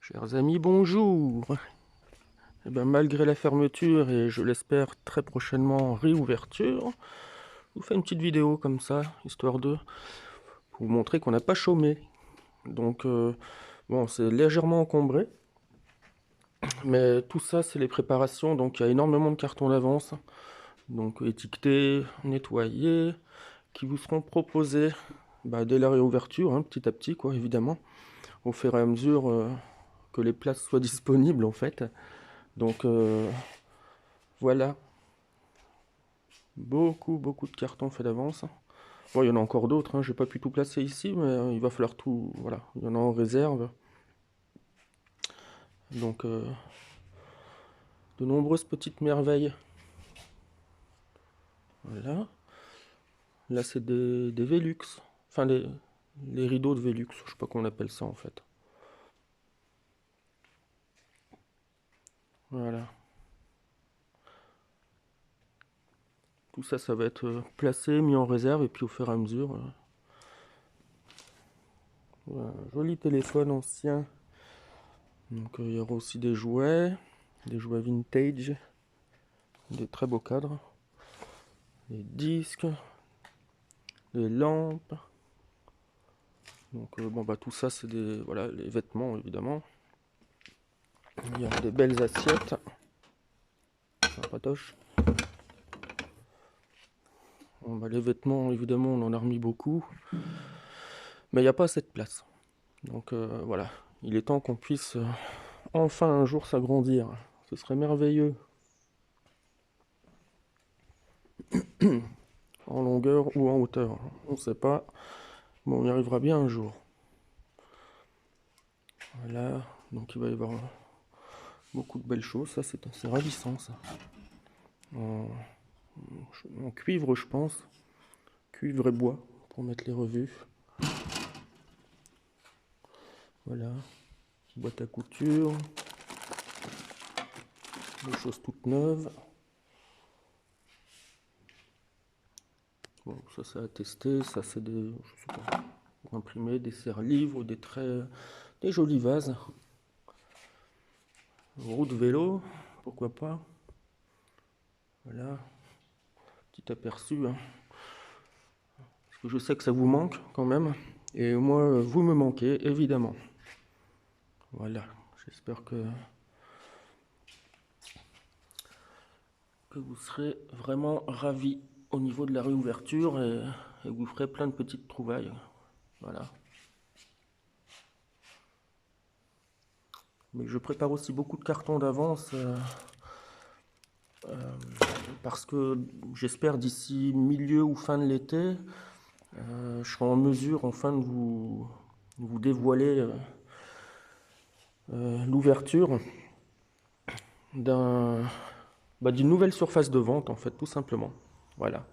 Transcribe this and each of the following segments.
Chers amis, bonjour. Eh ben, malgré la fermeture et je l'espère très prochainement réouverture, je vous fais une petite vidéo comme ça, histoire de vous montrer qu'on n'a pas chômé. Donc, bon, c'est légèrement encombré, mais tout ça, c'est les préparations. Donc, il y a énormément de cartons d'avance, donc étiquetés, nettoyés, qui vous seront proposés dès la réouverture, hein, petit à petit, quoi, évidemment, au fur et à mesure que les places soient disponibles, en fait. Donc, voilà. Beaucoup de cartons faits d'avance. Bon, il y en a encore d'autres, hein. J'ai pas pu tout placer ici, mais il va falloir tout. Voilà, il y en a en réserve. Donc, de nombreuses petites merveilles. Voilà. Là, c'est des Velux. Enfin, les rideaux de Velux, je sais pas comment on appelle ça en fait. Voilà. Tout ça, ça va être placé, mis en réserve, et puis au fur et à mesure. Voilà. Joli téléphone ancien. Donc, il y aura aussi des jouets vintage, des très beaux cadres, des disques, des lampes. Donc bon tout ça c'est des voilà les vêtements évidemment. Il y a des belles assiettes, sympatoches. Bon, les vêtements évidemment on en a remis beaucoup, mais il n'y a pas assez de place. Donc voilà, il est temps qu'on puisse enfin un jour s'agrandir. Ce serait merveilleux. En longueur ou en hauteur, on ne sait pas, mais on y arrivera bien un jour. Voilà, donc il va y avoir beaucoup de belles choses, ça c'est ravissant ça. En, en cuivre je pense, cuivre et bois pour mettre les revues. Voilà, boîte à couture, des choses toutes neuves. Bon, ça c'est à tester, ça c'est des, je sais pas, pour imprimer des serre-livres, des jolis vases. Roue de vélo, pourquoi pas. Voilà, petit aperçu, hein. Parce que je sais que ça vous manque quand même, et moi vous me manquez évidemment. Voilà, j'espère que vous serez vraiment ravis au niveau de la réouverture et vous ferez plein de petites trouvailles. Voilà. Mais je prépare aussi beaucoup de cartons d'avance parce que j'espère d'ici milieu ou fin de l'été, je serai en mesure enfin de vous dévoiler l'ouverture d'un, d'une nouvelle surface de vente en fait, tout simplement. Voilà.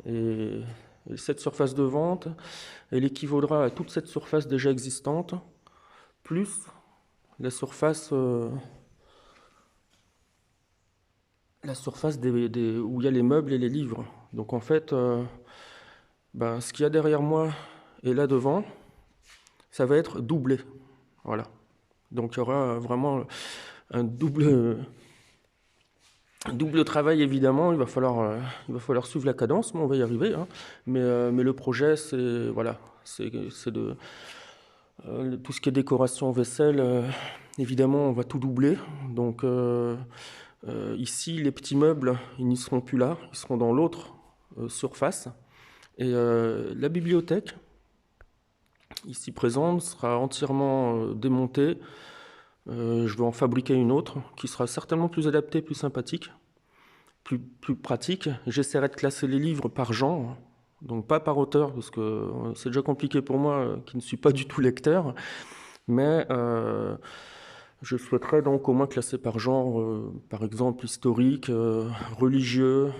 Et cette surface de vente, elle équivaudra à toute cette surface déjà existante, plus la surface, où il y a les meubles et les livres. Donc en fait, ce qu'il y a derrière moi et là devant, ça va être doublé. Voilà. Donc il y aura vraiment un double travail évidemment. Il va falloir suivre la cadence, mais on va y arriver, hein. Mais le projet, c'est voilà, c'est de tout ce qui est décoration vaisselle. Évidemment, on va tout doubler. Donc ici, les petits meubles, ils n'y seront plus là, ils seront dans l'autre surface. Et la bibliothèque, ici présente, sera entièrement démontée. Je vais en fabriquer une autre qui sera certainement plus adaptée, plus sympathique, plus pratique. J'essaierai de classer les livres par genre, donc pas par auteur, parce que c'est déjà compliqué pour moi qui ne suis pas du tout lecteur. Mais je souhaiterais donc au moins classer par genre, par exemple historique, religieux,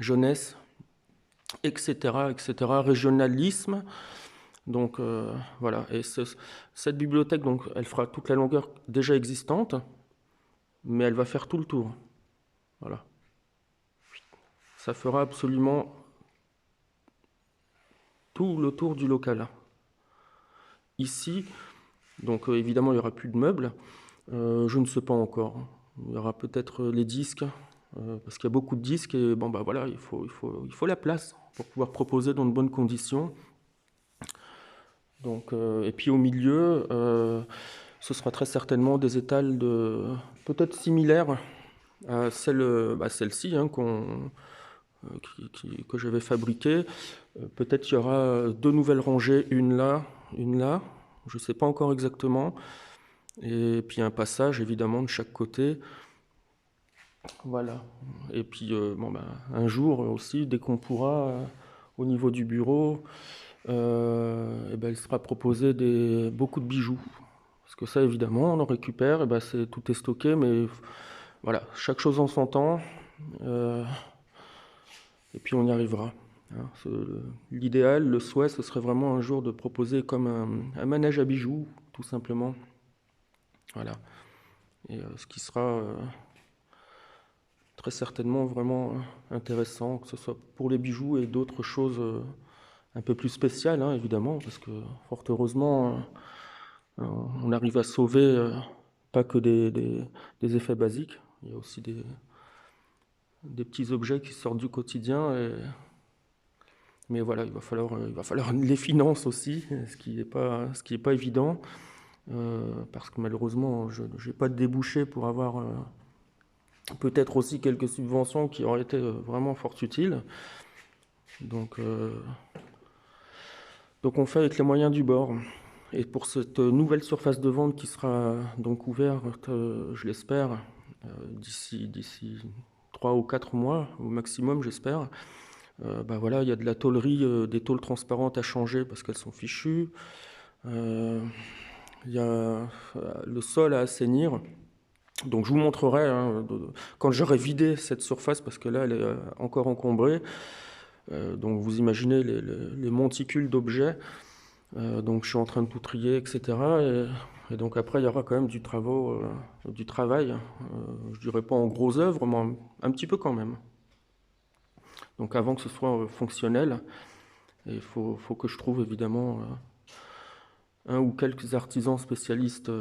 jeunesse, etc., régionalisme. Donc voilà, et cette bibliothèque, donc, elle fera toute la longueur déjà existante, mais elle va faire tout le tour. Voilà. Ça fera absolument tout le tour du local. Ici, Donc évidemment, il n'y aura plus de meubles. Je ne sais pas encore. Il y aura peut-être les disques, parce qu'il y a beaucoup de disques et bon, bah voilà, il faut la place pour pouvoir proposer dans de bonnes conditions. Donc, et puis au milieu, ce sera très certainement des étals peut-être similaires à celle-ci hein, que j'avais fabriquée. Peut-être qu'il y aura deux nouvelles rangées, une là, je ne sais pas encore exactement. Et puis un passage évidemment de chaque côté. Voilà. Et puis un jour aussi, dès qu'on pourra, au niveau du bureau, il sera proposé beaucoup de bijoux. Parce que ça évidemment, on en récupère, tout est stocké, mais voilà, chaque chose en son temps. Et puis on y arrivera. Hein. L'idéal, le souhait, ce serait vraiment un jour de proposer comme un manège à bijoux, tout simplement. Voilà. Et ce qui sera très certainement vraiment intéressant, que ce soit pour les bijoux et d'autres choses un peu plus spéciales, hein, évidemment, parce que fort heureusement, on arrive à sauver pas que des effets basiques, il y a aussi des petits objets qui sortent du quotidien. Mais voilà, il va falloir les finances aussi, ce qui n'est pas évident, parce que malheureusement, je n'ai pas de débouché pour avoir peut-être aussi quelques subventions qui auraient été vraiment fort utiles. Donc on fait avec les moyens du bord. Et pour cette nouvelle surface de vente qui sera donc ouverte, je l'espère, d'ici 3 ou 4 mois au maximum, j'espère. Voilà, il y a de la tôlerie, des tôles transparentes à changer parce qu'elles sont fichues. Il y a le sol à assainir. Donc je vous montrerai hein, quand j'aurai vidé cette surface, parce que là elle est encore encombrée. Donc vous imaginez les monticules d'objets. Donc je suis en train de tout trier, etc. Et donc après il y aura quand même du travail. Je dirais pas en gros œuvre, mais un petit peu quand même. Donc avant que ce soit fonctionnel, il faut que je trouve évidemment un ou quelques artisans spécialistes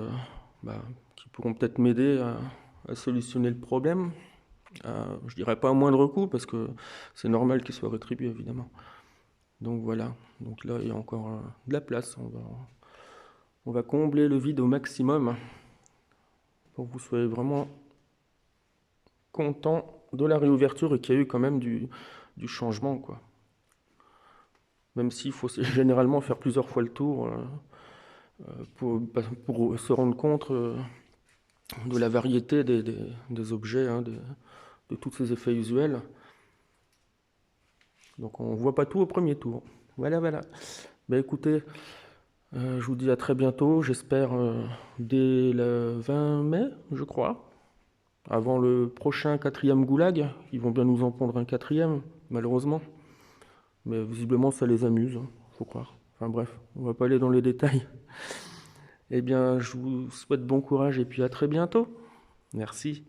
qui pourront peut-être m'aider à solutionner le problème. Je dirais pas à moindre coût, parce que c'est normal qu'il soit rétribué évidemment. Donc voilà, donc là il y a encore de la place. On va combler le vide au maximum pour que vous soyez vraiment content de la réouverture et qu'il y a eu quand même du changement, quoi. Même s'il faut généralement faire plusieurs fois le tour pour se rendre compte de la variété des objets, hein, de tous ces effets usuels. Donc on ne voit pas tout au premier tour. Voilà. Écoutez, je vous dis à très bientôt, j'espère dès le 20 mai, je crois, avant le prochain 4e goulag. Ils vont bien nous en pondre un 4e, malheureusement. Mais visiblement ça les amuse, hein, faut croire. Enfin bref, on va pas aller dans les détails. Eh bien, je vous souhaite bon courage et puis à très bientôt. Merci.